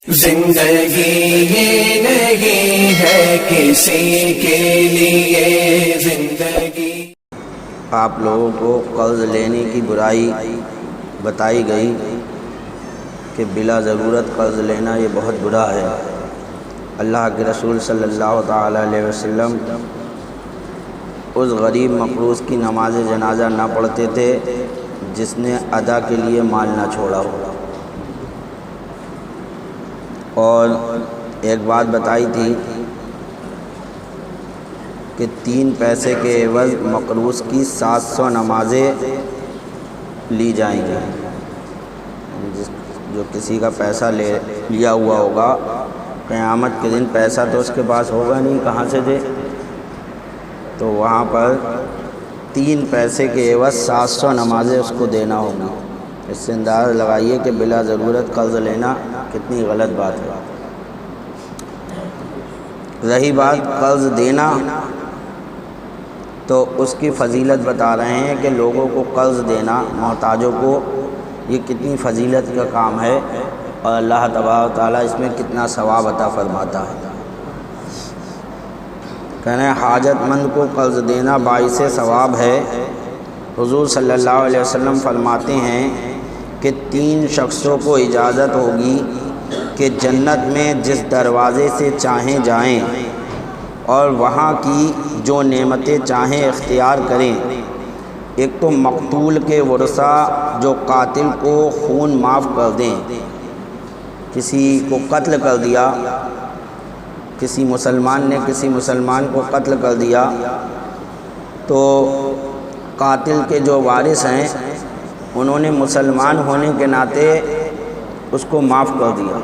زندگی یہ نہیں ہے کسی کے لیے زندگی۔ آپ لوگوں کو قرض لینے کی برائی بتائی گئی کہ بلا ضرورت قرض لینا یہ بہت برا ہے۔ اللہ کے رسول صلی اللہ تعالیٰ علیہ وسلم اس غریب مقروض کی نماز جنازہ نہ پڑھتے تھے جس نے ادا کے لیے مال نہ چھوڑا ہو۔ اور ایک بات بتائی تھی کہ 3 پیسے کے عوض مقروض کی 700 نمازیں لی جائیں گی۔ جو کسی کا پیسہ لیا ہوا ہوگا، قیامت کے دن پیسہ تو اس کے پاس ہوگا نہیں، کہاں سے دے؟ تو وہاں پر 3 پیسے کے عوض 700 نمازیں اس کو دینا ہوگی۔ اس سے اندازہ لگائیے کہ بلا ضرورت قرض لینا کتنی غلط بات ہے۔ رہی بات قرض دینا، تو اس کی فضیلت بتا رہے ہیں کہ لوگوں کو قرض دینا، محتاجوں کو، یہ کتنی فضیلت کا کام ہے اور اللہ تبارک و تعالیٰ اس میں کتنا ثواب عطا فرماتا ہے۔ کہنے حاجت مند کو قرض دینا باعث ثواب ہے۔ حضور صلی اللہ علیہ وسلم فرماتے ہیں کہ 3 شخصوں کو اجازت ہوگی کہ جنت میں جس دروازے سے چاہیں جائیں اور وہاں کی جو نعمتیں چاہیں اختیار کریں۔ ایک تو مقتول کے ورثہ جو قاتل کو خون معاف کر دیں، کسی کو قتل کر دیا، کسی مسلمان نے کسی مسلمان کو قتل کر دیا، تو قاتل کے جو وارث ہیں انہوں نے مسلمان ہونے کے ناطے اس کو معاف کر دیا۔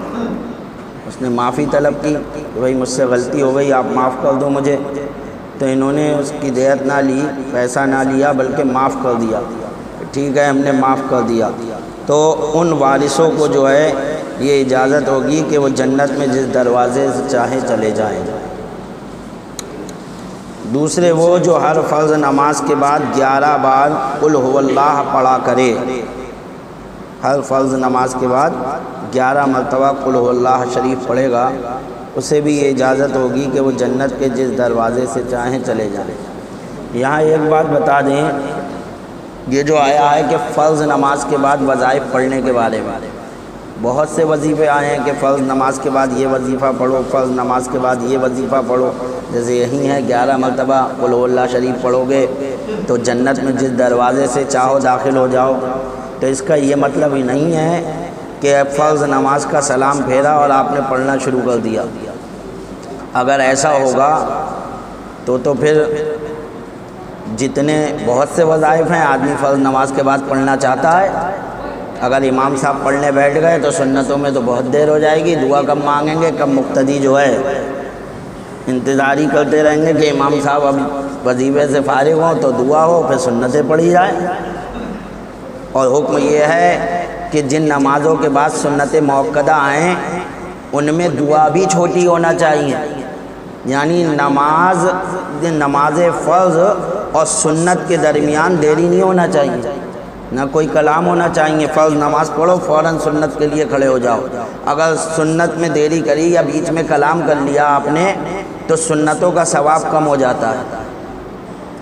اس نے معافی طلب کی کہ بھائی مجھ سے غلطی ہو گئی، آپ معاف کر دو مجھے، تو انہوں نے اس کی دیت نہ لی، پیسہ نہ لیا، بلکہ معاف کر دیا۔ ٹھیک ہے، ہم نے معاف کر دیا، تو ان وارثوں کو جو ہے یہ اجازت ہوگی کہ وہ جنت میں جس دروازے سے چاہیں چلے جائیں۔ دوسرے وہ جو ہر فرض نماز کے بعد 11 بار قل هو اللہ پڑھا کرے۔ ہر فرض نماز کے بعد 11 مرتبہ قل هو اللہ شریف پڑھے گا، اسے بھی یہ اجازت ہوگی کہ وہ جنت کے جس دروازے سے چاہیں چلے جائیں۔ یہاں ایک بات بتا دیں، یہ جو آیا ہے کہ فرض نماز کے بعد وظائف پڑھنے کے بارے میں، بہت سے وظیفے آئے ہیں کہ فرض نماز کے بعد یہ وظیفہ پڑھو، فرض نماز کے بعد یہ وظیفہ پڑھو۔ جیسے یہی ہے 11 مرتبہ قل هو اللہ شریف پڑھو گے تو جنت میں جس دروازے سے چاہو داخل ہو جاؤ۔ تو اس کا یہ مطلب ہی نہیں ہے کہ فرض نماز کا سلام پھیرا اور آپ نے پڑھنا شروع کر دیا۔ اگر ایسا ہوگا تو پھر جتنے بہت سے وظائف ہیں آدمی فرض نماز کے بعد پڑھنا چاہتا ہے، اگر امام صاحب پڑھنے بیٹھ گئے تو سنتوں میں تو بہت دیر ہو جائے گی، دعا کب مانگیں گے، کب مقتدی جو ہے انتظار ہی کرتے رہیں گے کہ امام صاحب اب وظیفے سے فارغ ہوں تو دعا ہو، پھر سنتیں پڑھی جائیں۔ اور حکم یہ ہے کہ جن نمازوں کے بعد سنت موقدہ آئیں ان میں دعا بھی چھوٹی ہونا چاہیے، یعنی نماز فرض اور سنت کے درمیان دیری نہیں ہونا چاہیے، نہ کوئی کلام ہونا چاہیے۔ فرض نماز پڑھو فوراً سنت کے لیے کھڑے ہو جاؤ۔ اگر سنت میں دیری کری یا بیچ میں کلام کر لیا آپ نے تو سنتوں کا ثواب کم ہو جاتا ہے،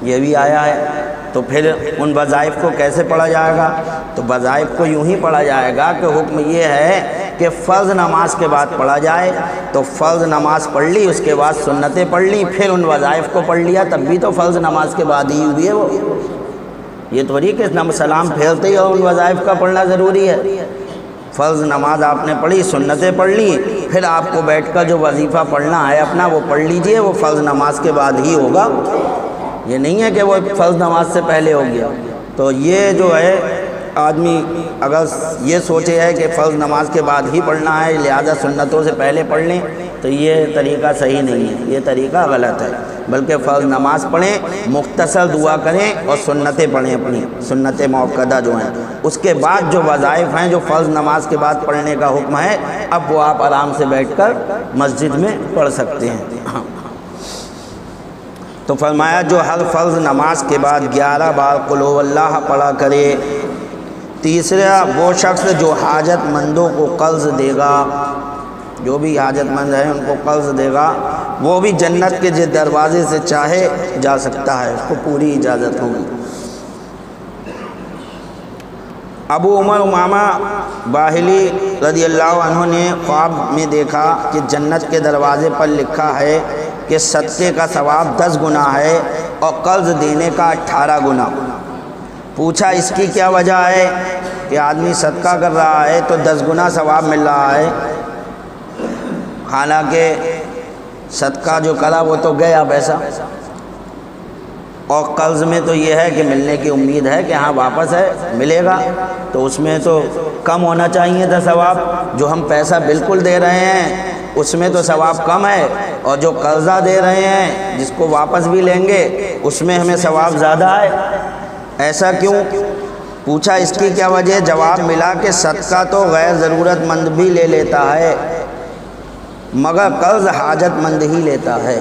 یہ بھی آیا ہے۔ تو پھر ان وظائف کو کیسے پڑھا جائے گا؟ تو وظائف کو یوں ہی پڑھا جائے گا کہ حکم یہ ہے کہ فرض نماز کے بعد پڑھا جائے، تو فرض نماز پڑھ لی، اس کے بعد سنتیں پڑھ لی، پھر ان وظائف کو پڑھ لیا، تب بھی تو فرض نماز کے بعد ہی ہوئی ہے وہ۔ یہ تھوڑی کہ سلام پھیرتے ہی اور ان وظائف کا پڑھنا ضروری ہے۔ فرض نماز آپ نے پڑھی، سنتیں پڑھ لی، پھر آپ کو بیٹھ کر جو وظیفہ پڑھنا ہے اپنا وہ پڑھ لیجئے، وہ فرض نماز کے بعد ہی ہوگا۔ یہ نہیں ہے کہ وہ فرض نماز سے پہلے ہو گیا۔ تو یہ جو ہے آدمی اگر یہ سوچے ہے کہ فرض نماز کے بعد ہی پڑھنا ہے لہذا سنتوں سے پہلے پڑھ لیں، تو یہ طریقہ صحیح نہیں ہے، یہ طریقہ غلط ہے۔ بلکہ فرض نماز پڑھیں، مختصر دعا کریں اور سنتیں پڑھیں، اپنی سنت موقدہ جو ہیں، اس کے بعد جو وظائف ہیں جو فرض نماز کے بعد پڑھنے کا حکم ہے، اب وہ آپ آرام سے بیٹھ کر مسجد میں پڑھ سکتے ہیں۔ تو فرمایا جو ہر فرض نماز کے بعد 11 بار قل هو اللہ پڑھا کرے۔ تیسرا وہ شخص جو حاجت مندوں کو قرض دے گا، جو بھی حاجت مند ہے ان کو قرض دے گا وہ بھی جنت کے جس دروازے سے چاہے جا سکتا ہے، اس کو پوری اجازت ہوگی۔ ابو عمر امامہ باہلی رضی اللہ عنہ نے خواب میں دیکھا کہ جنت کے دروازے پر لکھا ہے کہ صدقے کا ثواب 10 گنا ہے اور قرض دینے کا 18 گنا۔ پوچھا اس کی کیا وجہ ہے کہ آدمی صدقہ کر رہا ہے تو 10 گنا ثواب مل رہا ہے، حالانکہ صدقہ جو کرا وہ تو گیا پیسہ، اور قرض میں تو یہ ہے کہ ملنے کی امید ہے کہ ہاں واپس ہے ملے گا، تو اس میں تو کم ہونا چاہیے تھا ثواب۔ جو ہم پیسہ بالکل دے رہے ہیں اس میں تو ثواب کم ہے، اور جو قرضہ دے رہے ہیں جس کو واپس بھی لیں گے اس میں ہمیں ثواب زیادہ ہے، ایسا کیوں؟ پوچھا اس کی کیا وجہ؟ جواب ملا کہ صدقہ تو غیر ضرورت مند بھی لے لیتا ہے مگر قرض حاجت مند ہی لیتا ہے۔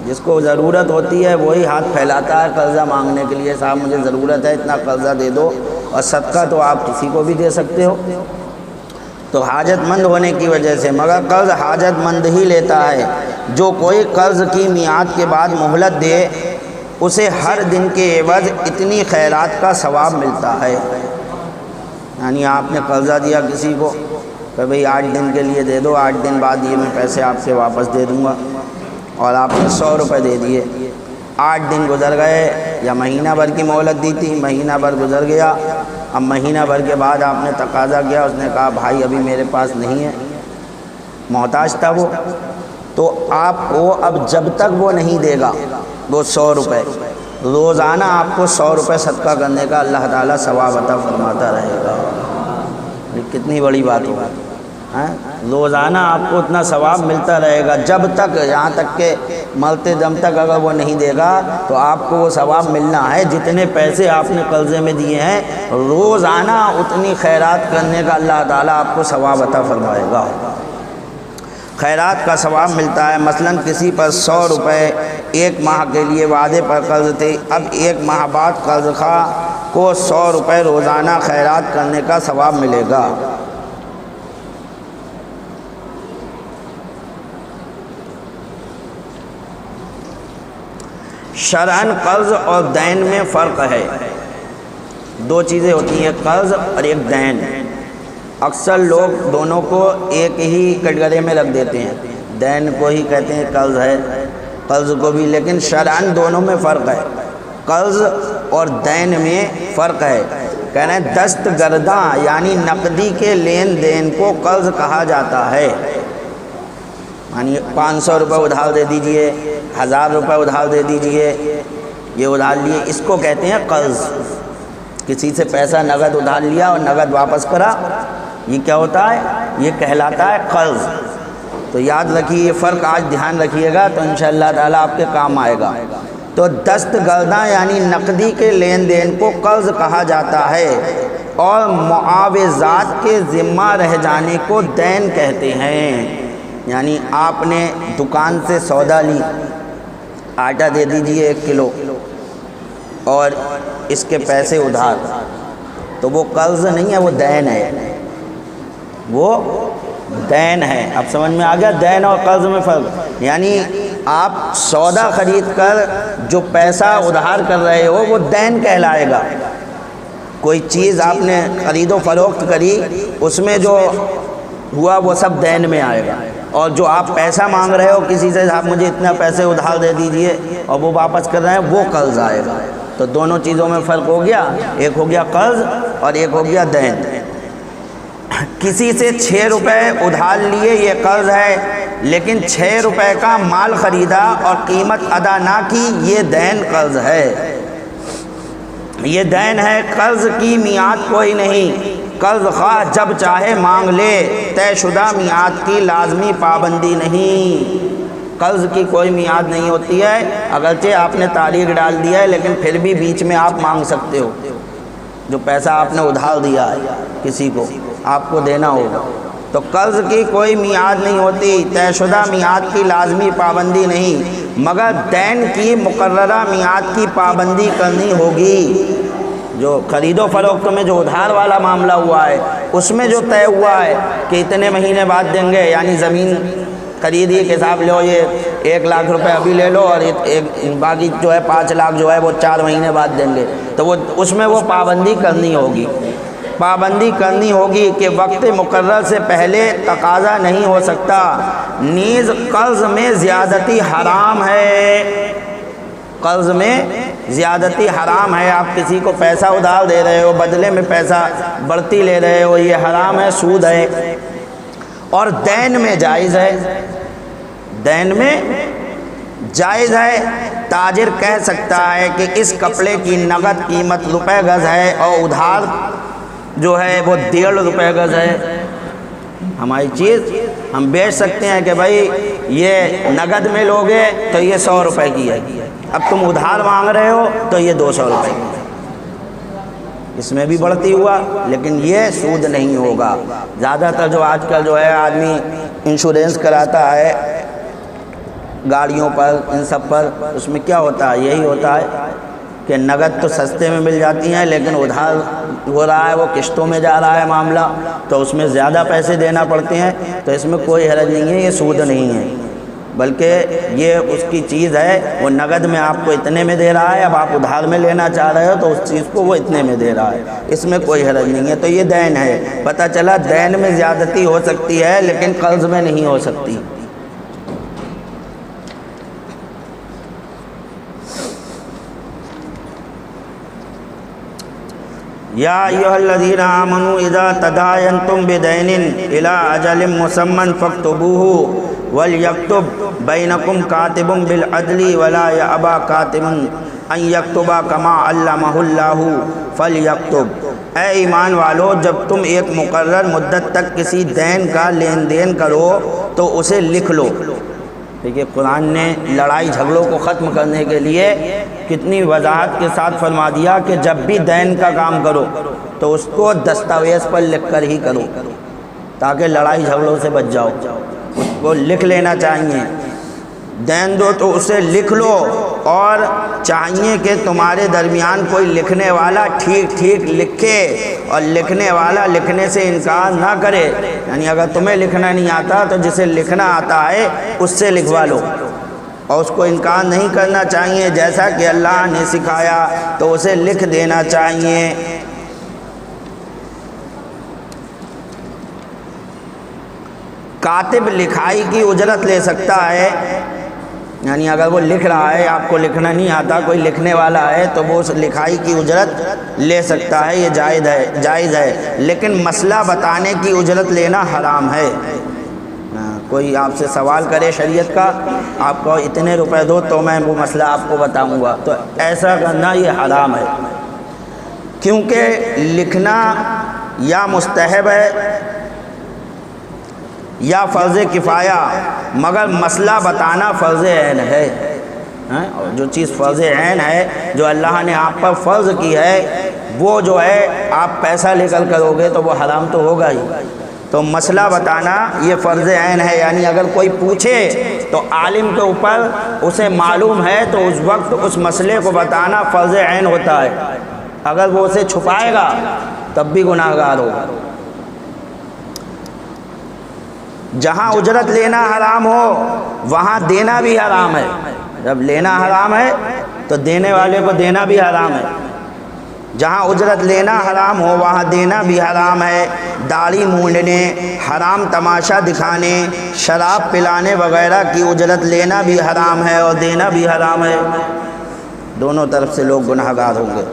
جس کو ضرورت ہوتی ہے وہی ہاتھ پھیلاتا ہے قرضہ مانگنے کے لیے، صاحب مجھے ضرورت ہے اتنا قرضہ دے دو، اور صدقہ تو آپ کسی کو بھی دے سکتے ہو، تو حاجت مند ہونے کی وجہ سے، مگر قرض حاجت مند ہی لیتا ہے۔ جو کوئی قرض کی میعاد کے بعد مہلت دے اسے ہر دن کے عوض اتنی خیرات کا ثواب ملتا ہے۔ یعنی آپ نے قرضہ دیا کسی کو کہ بھئی 8 دن کے لیے دے دو، 8 دن بعد یہ میں پیسے آپ سے واپس دے دوں گا، اور آپ نے 100 روپے دے دیے، 8 دن گزر گئے یا مہینہ بھر کی مہلت دی تھی، مہینہ بھر گزر گیا، اب مہینہ بھر کے بعد آپ نے تقاضا کیا، اس نے کہا بھائی ابھی میرے پاس نہیں ہے، محتاج تھا وہ، تو آپ کو اب جب تک وہ نہیں دے گا وہ 100 روپے روزانہ آپ کو 100 روپے صدقہ کرنے کا اللہ تعالیٰ ثواب عطا فرماتا رہے گا۔ یہ کتنی بڑی بات ہوگی، روزانہ آپ کو اتنا ثواب ملتا رہے گا جب تک، یہاں تک کہ مرتے دم تک اگر وہ نہیں دے گا تو آپ کو وہ ثواب ملنا ہے۔ جتنے پیسے آپ نے قرضے میں دیے ہیں روزانہ اتنی خیرات کرنے کا اللہ تعالیٰ آپ کو ثواب عطا فرمائے گا، خیرات کا ثواب ملتا ہے۔ مثلا کسی پر 100 روپے 1 ماہ کے لیے وعدے پر قرض تھے، اب 1 ماہ بعد قرض خواہ کو 100 روپے روزانہ خیرات کرنے کا ثواب ملے گا۔ شرعاً قرض اور دین میں فرق ہے، 2 چیزیں ہوتی ہیں، قرض اور ایک دین۔ اکثر لوگ دونوں کو ایک ہی کٹگرے میں رکھ دیتے ہیں، دین کو ہی کہتے ہیں قرض ہے، قرض کو بھی، لیکن شرعاً دونوں میں فرق ہے، قرض اور دین میں فرق ہے۔ کہہ رہے ہیں دستگرداں یعنی نقدی کے لین دین کو قرض کہا جاتا ہے، یعنی 500 روپے ادھار دے دیجئے، 1000 روپے ادھار دے دیجئے، یہ ادھار لیے، اس کو کہتے ہیں قرض۔ کسی سے پیسہ نقد ادھار لیا اور نقد واپس کرا، یہ کیا ہوتا ہے؟ یہ کہلاتا ہے قرض۔ تو یاد رکھیے یہ فرق، آج دھیان رکھیے گا تو انشاءاللہ تعالیٰ آپ کے کام آئے گا۔ تو دستگرداں یعنی نقدی کے لین دین کو قرض کہا جاتا ہے، اور معاوضات کے ذمہ رہ جانے کو دین کہتے ہیں۔ یعنی آپ نے دکان سے سودا لی، آٹا دے دیجئے 1 کلو اور اس کے پیسے ادھار، تو وہ قرض نہیں ہے، وہ دین ہے، وہ دین ہے۔ اب سمجھ میں آ گیا دین اور قرض میں فرق؟ یعنی آپ سودا خرید کر جو پیسہ ادھار کر رہے ہو وہ دین کہلائے گا۔ کوئی چیز آپ نے خرید و فروخت کری، اس میں جو ہوا وہ سب دین میں آئے گا، اور جو آپ پیسہ مانگ رہے ہو کسی سے، آپ مجھے اتنا پیسے ادھار دے دیجئے، اور وہ واپس کر رہے ہیں، وہ قرض آئے گا۔ تو دونوں چیزوں میں فرق ہو گیا، ایک ہو گیا قرض اور ایک ہو گیا دین۔ کسی سے 6 روپے ادھار لیے یہ قرض ہے، لیکن 6 روپے کا مال خریدا اور قیمت ادا نہ کی، یہ دین قرض ہے، یہ دین ہے۔ قرض کی میعاد کوئی نہیں، قرض خواہ جب چاہے مانگ لے، طے شدہ میعاد کی لازمی پابندی نہیں۔ قرض کی کوئی میعاد نہیں ہوتی ہے، اگرچہ آپ نے تاریخ ڈال دیا ہے لیکن پھر بھی بیچ میں آپ مانگ سکتے ہو۔ جو پیسہ آپ نے ادھار دیا ہے کسی کو، آپ کو دینا ہوگا۔ تو قرض کی کوئی میعاد نہیں ہوتی، طے شدہ میعاد کی لازمی پابندی نہیں، مگر دین کی مقررہ میعاد کی پابندی کرنی ہوگی۔ جو خرید و فروخت میں جو ادھار والا معاملہ ہوا ہے اس میں جو طے ہوا ہے کہ اتنے مہینے بعد دیں گے، یعنی زمین خریدی کے حساب لو، یہ 1 لاکھ روپے ابھی لے لو اور باقی جو ہے 5 لاکھ جو ہے وہ 4 مہینے بعد دیں گے، تو وہ اس میں وہ پابندی کرنی ہوگی، پابندی کرنی ہوگی کہ وقت مقرر سے پہلے تقاضا نہیں ہو سکتا۔ نیز قرض میں زیادتی حرام ہے، قرض میں زیادتی حرام ہے۔ آپ کسی کو پیسہ ادھار دے رہے ہو، بدلے میں پیسہ بڑھتی لے رہے ہو، یہ حرام ہے، سود ہے۔ اور دین میں جائز ہے، دین میں جائز ہے۔ تاجر کہہ سکتا ہے کہ اس کپڑے کی نقد قیمت روپے گز ہے اور ادھار جو ہے وہ 1.5 روپے گز ہے، ہماری چیز ہم بیچ سکتے ہیں کہ بھائی یہ نقد میں لوگے تو یہ 100 روپے کی ہے، اب تم ادھار مانگ رہے ہو تو یہ 200 روپے کی ہے، اس میں بھی بڑھتی ہوا، لیکن یہ سود نہیں ہوگا۔ زیادہ تر جو آج کل جو ہے آدمی انشورنس کراتا ہے گاڑیوں پر، ان سب پر، اس میں کیا ہوتا ہے؟ یہی ہوتا ہے کہ نقد تو سستے میں مل جاتی ہیں، لیکن ادھار ہو رہا ہے، وہ قسطوں میں جا رہا ہے معاملہ، تو اس میں زیادہ پیسے دینا پڑتے ہیں، تو اس میں کوئی حرج نہیں ہے، یہ سود نہیں ہے، بلکہ یہ اس کی چیز ہے، وہ نقد میں آپ کو اتنے میں دے رہا ہے، اب آپ ادھار میں لینا چاہ رہے ہو تو اس چیز کو وہ اتنے میں دے رہا ہے، اس میں کوئی حرج نہیں ہے۔ تو یہ دین ہے، پتہ چلا دین میں زیادتی ہو سکتی ہے لیکن قرض میں نہیں ہو سکتی۔ یا ایھا الذین آمنوا اذا تداینتم بدین الی اجل مسمى فاکتبوہ ولیکتب بینکم کاتب بالعدل ولا یأبی کاتب ان یکتب کما علمہ اللہ فلیکتب۔ اے ایمان والو، جب تم ایک مقرر مدت تک کسی دین کا لین دین کرو تو اسے لکھ لو۔ دیکھیے قرآن نے لڑائی جھگڑوں کو ختم کرنے کے لیے کتنی وضاحت کے ساتھ فرما دیا کہ جب بھی دین کا کام کرو تو اس کو دستاویز پر لکھ کر ہی کرو، تاکہ لڑائی جھگڑوں سے بچ جاؤ۔ اس کو لکھ لینا چاہیے، دین دو تو اسے لکھ لو، اور چاہیے کہ تمہارے درمیان کوئی لکھنے والا ٹھیک ٹھیک لکھے اور لکھنے والا لکھنے سے انکار نہ کرے، یعنی اگر تمہیں لکھنا نہیں آتا تو جسے لکھنا آتا ہے اس سے لکھوا لو، اور اس کو انکار نہیں کرنا چاہیے، جیسا کہ اللہ نے سکھایا تو اسے لکھ دینا چاہیے۔ کاتب لکھائی کی اجرت لے سکتا ہے، یعنی اگر وہ لکھ رہا ہے، آپ کو لکھنا نہیں آتا، کوئی لکھنے والا ہے تو وہ اس لکھائی کی اجرت لے سکتا ہے، یہ جائز ہے، لیکن مسئلہ بتانے کی اجرت لینا حرام ہے۔ کوئی آپ سے سوال کرے شریعت کا، آپ کو اتنے روپے دو تو میں وہ مسئلہ آپ کو بتاؤں گا، تو ایسا کرنا یہ حرام ہے، کیونکہ لکھنا یا مستحب ہے یا فرض کفایہ، مگر مسئلہ بتانا فرض عین ہے۔ اور جو چیز فرض عین ہے، جو اللہ نے آپ پر فرض کی ہے، وہ جو ہے آپ پیسہ لے کر کرو گے تو وہ حرام تو ہوگا ہی۔ تو مسئلہ بتانا یہ فرض عین ہے، یعنی اگر کوئی پوچھے تو عالم کے اوپر اسے معلوم ہے تو اس وقت اس مسئلے کو بتانا فرض عین ہوتا ہے، اگر وہ اسے چھپائے گا تب بھی گناہ گار ہوگا۔ جہاں اجرت لینا حرام ہو وہاں دینا بھی حرام ہے، جب لینا حرام ہے تو دینے والے کو دینا بھی حرام ہے۔ جہاں اجرت لینا حرام ہو وہاں دینا بھی حرام ہے۔ داڑھی مونڈنے، حرام تماشا دکھانے، شراب پلانے وغیرہ کی اجرت لینا بھی حرام ہے اور دینا بھی حرام ہے، دونوں طرف سے لوگ گناہ گار ہوں گے۔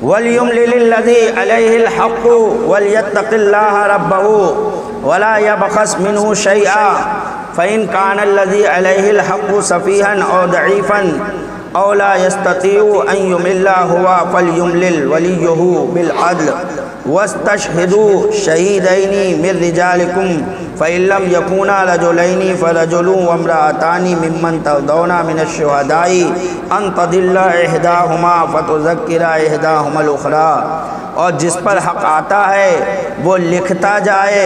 وَلْيُمْلِلِ الَّذِي عَلَيْهِ الْحَقُّ وَلْيَتَّقِ اللَّهَ رَبَّهُ وَلَا يَبْخَسْ مِنْهُ شَيْئًا فَإِنْ كَانَ الَّذِي عَلَيْهِ الْحَقُّ سَفِيهًا أَوْ ضَعِيفًا أَوْ لَا يَسْتَطِيعُ أَنْ يُمِلَّ هُوَ فَلْيُمْلِلْ وَلِيُّهُ بِالْعَدْلِ وَاسْتَشْهِدُوا شَهِيدَيْنِ مِنْ رِجَالِكُمْ فَإِنْ لَمْ يَكُونَا رَجُلَيْنِ فَرَجُلٌ وَامْرَأَتَانِ مِمَّنْ تَرْضَوْنَ مِنَ الشُّهَدَاءِ أَنْ تَضِلَّ إِحْدَاهُمَا فَتُذَكِّرَ إِحْدَاهُمَا الْأُخْرَى، اور جس پر حق آتا ہے وہ لکھتا جائے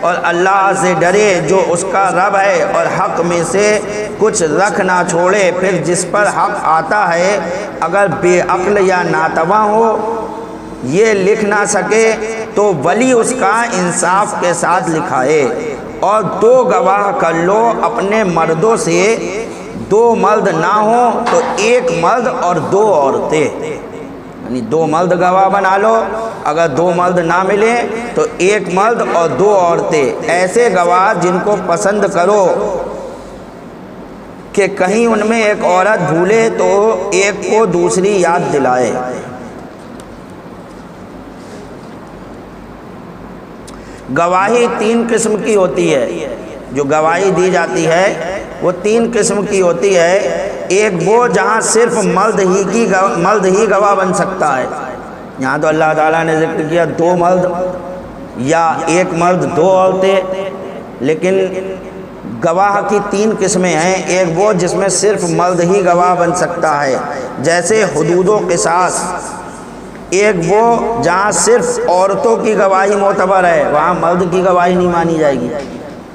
اور اللہ سے ڈرے جو اس کا رب ہے، اور حق میں سے کچھ رکھ نہ چھوڑے۔ پھر جس پر حق آتا ہے اگر بے عقل یا ناتواں ہو یہ لکھ نہ سکے تو ولی اس کا انصاف کے ساتھ لکھائے، اور 2 گواہ کر لو اپنے مردوں سے، 2 مرد نہ ہوں تو 1 مرد اور 2 عورتیں، یعنی 2 مرد گواہ بنا لو، اگر 2 مرد نہ ملے تو 1 مرد اور 2 عورتیں، ایسے گواہ جن کو پسند کرو کہ کہیں ان میں ایک عورت بھولے تو ایک کو دوسری یاد دلائے۔ گواہی 3 قسم کی ہوتی ہے، جو گواہی دی جاتی ہے وہ 3 قسم کی ہوتی ہے۔ ایک وہ جہاں صرف مرد ہی گواہ بن سکتا ہے، یہاں تو اللہ تعالیٰ نے ذکر کیا 2 مرد یا 1 مرد 2 عورتیں، لیکن گواہ کی 3 قسمیں ہیں۔ ایک وہ جس میں صرف مرد ہی گواہ بن سکتا ہے، جیسے حدود و قصاص۔ ایک وہ جہاں صرف عورتوں کی گواہی معتبر ہے، وہاں مرد کی گواہی نہیں مانی جائے گی،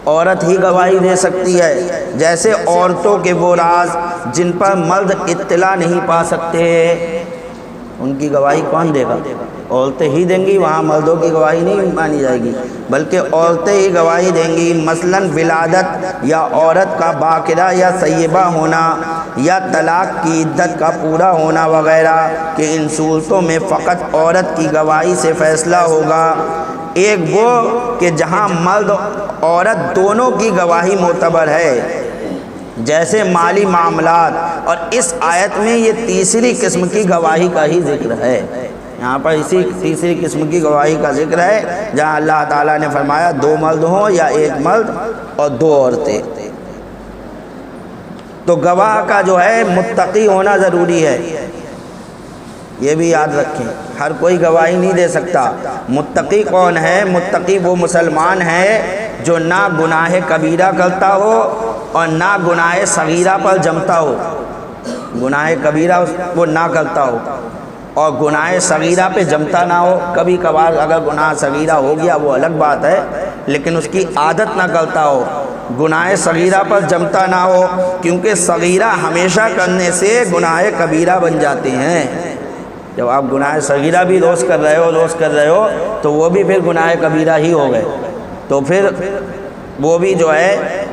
عورت ہی گواہی دے سکتی ہے، جیسے عورتوں کے وہ راز جن پر مرد اطلاع نہیں پا سکتے، ان کی گواہی کون دے گا؟ عورتیں ہی دیں گی، وہاں مردوں کی گواہی نہیں مانی جائے گی، بلکہ عورتیں ہی گواہی دیں گی۔ مثلا ولادت یا عورت کا باقرہ یا سیبہ ہونا یا طلاق کی عدت کا پورا ہونا وغیرہ، کہ ان صورتوں میں فقط عورت کی گواہی سے فیصلہ ہوگا۔ ایک وہ کہ جہاں مرد عورت دونوں کی گواہی معتبر ہے، جیسے مالی معاملات، اور اس آیت میں یہ تیسری قسم کی گواہی کا ہی ذکر ہے، یہاں پر اسی تیسری قسم کی گواہی کا ذکر ہے، جہاں اللہ تعالیٰ نے فرمایا 2 مرد ہوں یا 1 مرد اور 2 عورتیں۔ تو گواہ کا جو ہے متقی ہونا ضروری ہے، یہ بھی یاد رکھیں، ہر کوئی گواہی نہیں دے سکتا۔ متقی کون ہے؟ متقی وہ مسلمان ہے جو نہ گناہ کبیرہ کرتا ہو اور نہ گناہ صغیرہ پر جمتا ہو، گناہ کبیرہ وہ نہ کرتا ہو اور گناہ صغیرہ پہ جمتا نہ ہو۔ کبھی کبھار اگر گناہ صغیرہ ہو گیا وہ الگ بات ہے، لیکن اس کی عادت نہ کرتا ہو، گناہ صغیرہ پر جمتا نہ ہو، کیونکہ صغیرہ ہمیشہ کرنے سے گناہ کبیرہ بن جاتے ہیں۔ جب آپ گناہ صغیرہ بھی روز کر رہے ہو تو وہ بھی پھر گناہ کبیرہ ہی ہو گئے، تو پھر وہ بھی جو ہے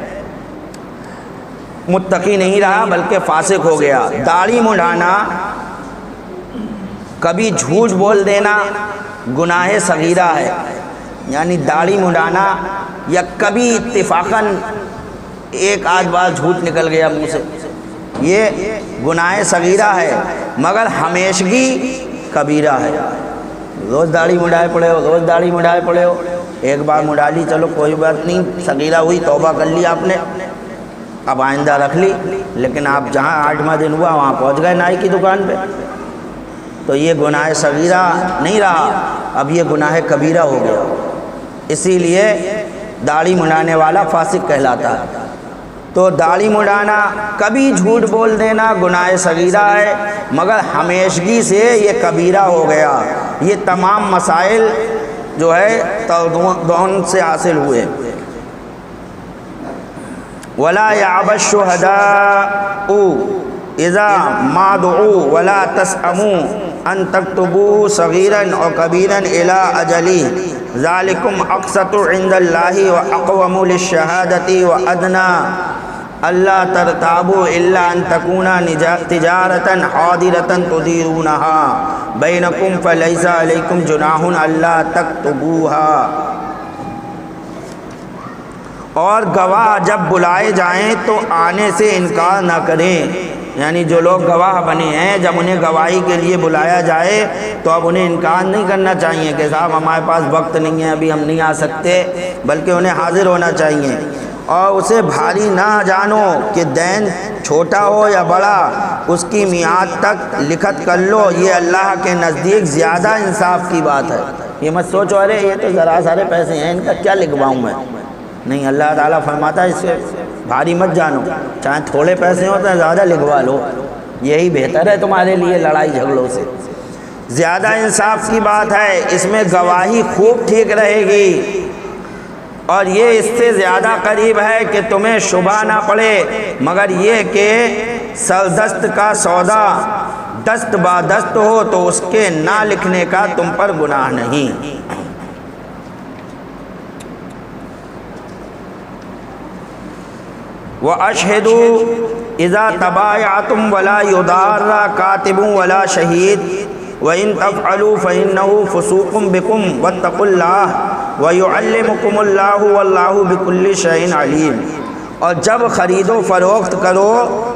متقی نہیں رہا بلکہ فاسق ہو گیا۔ داڑھی منڈانا، کبھی جھوٹ بول دینا گناہ صغیرہ ہے، یعنی داڑھی منڈانا یا کبھی اتفاقاً ایک آدھ بار جھوٹ نکل گیا منہ سے، یہ گناہ صغیرہ ہے، مگر ہمیشگی کبیرہ ہے۔ روز داڑھی منڈائے پڑے ہو، ایک بار منڈا لی، چلو کوئی بات نہیں، صغیرہ ہوئی، توبہ کر لی آپ نے، اب آئندہ رکھ لی، لیکن آپ جہاں 8واں دن ہوا وہاں پہنچ گئے نائی کی دکان پہ، تو یہ گناہ صغیرہ نہیں رہا، اب یہ گناہ کبیرہ ہو گیا۔ اسی لیے داڑھی منڈانے والا فاسق کہلاتا ہے۔ تو داڑھی منڈانا، کبھی جھوٹ بول دینا گناہ صغیرہ ہے، مگر ہمیشگی سے یہ کبیرہ ہو گیا۔ یہ تمام مسائل جو ہے تردون سے حاصل ہوئے۔ وَلَا يَعْبَ الشُّهَدَاءُ اذا ما دعوا ولا تسأموا ان تكتبوا صغيرا او كبيرا الى اجله ذلكم اقسط عند الله واقوم للشهاده وادنى الا ترتابوا الا ان تكون تجارة حاضرة تديرونها بينكم فليس عليكم جناح الا تكتبوها۔ اور گواہ جب بلائے جائیں تو آنے سے انکار نہ کریں، یعنی جو لوگ گواہ بنے ہیں جب انہیں گواہی کے لیے بلایا جائے تو اب انہیں انکار نہیں کرنا چاہیے کہ صاحب ہمارے پاس وقت نہیں ہے، ابھی ہم نہیں آ سکتے، بلکہ انہیں حاضر ہونا چاہیے۔ اور اسے بھاری نہ جانو کہ دین چھوٹا ہو یا بڑا، اس کی میعاد تک لکھت کر لو، یہ اللہ کے نزدیک زیادہ انصاف کی بات ہے۔ یہ مت سوچو ارے یہ تو ذرا سارے پیسے ہیں، ان کا کیا لکھواؤں میں، نہیں، اللہ تعالیٰ فرماتا ہے اس سے بھاری مت جانو، چاہے تھوڑے پیسے ہوں تو زیادہ لکھوا لو، یہی بہتر ہے تمہارے لیے لڑائی جھگڑوں سے۔ زیادہ انصاف کی بات ہے، اس میں گواہی خوب ٹھیک رہے گی۔ اور یہ اس سے زیادہ قریب ہے کہ تمہیں شبہ نہ پڑے، مگر یہ کہ سردست کا سودا دست با دست ہو تو اس کے نہ لکھنے کا تم پر گناہ نہیں۔ وَأَشْهِدُوا إِذَا تَبَايَعْتُمْ وَلَا يُضَارَّ كَاتِبٌ وَلَا شَهِيدٌ وَإِن تَفْعَلُوا فَإِنَّهُ فُسُوقٌ بِكُمْ وَاتَّقُوا اللَّهَ وَيُعَلِّمُكُمُ اللَّهُ وَاللَّهُ بِكُلِّ شَيْءٍ عَلِيمٌ۔ اور جب خرید و فروخت کرو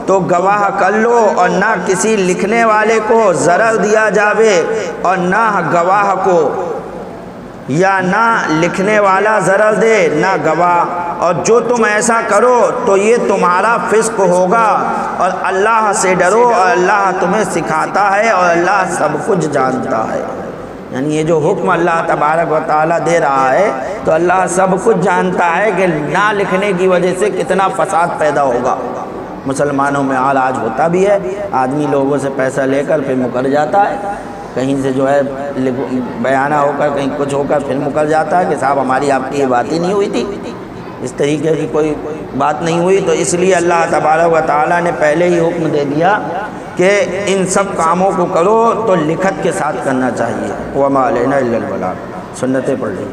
تو گواہ کر لو، اور نہ کسی لکھنے والے کو ضرر دیا جاوے اور نہ گواہ کو، یا نہ لکھنے والا ضرر دے نہ گواہ، اور جو تم ایسا کرو تو یہ تمہارا فسق ہوگا، اور اللہ سے ڈرو اور اللہ تمہیں سکھاتا ہے اور اللہ سب کچھ جانتا ہے۔ یعنی یہ جو حکم اللہ تبارک و تعالیٰ دے رہا ہے تو اللہ سب کچھ جانتا ہے کہ نہ لکھنے کی وجہ سے کتنا فساد پیدا ہوگا۔ مسلمانوں میں آج ہوتا بھی ہے، آدمی لوگوں سے پیسہ لے کر پھر مکر جاتا ہے، کہیں سے جو ہے بیانہ ہو کر کہیں کچھ ہو کر پھر مکر جاتا ہے کہ صاحب ہماری آپ کی یہ بات ہی نہیں ہوئی تھی، اس طریقے کی کوئی بات نہیں ہوئی۔ تو اس لیے اللہ تبارک و تعالیٰ نے پہلے ہی حکم دے دیا کہ ان سب کاموں کو کرو تو لکھت کے ساتھ کرنا چاہیے۔ وَمَا عَلَيْنَا إِلَّا الْبَلَاغُ، سنتیں پڑھ لیں۔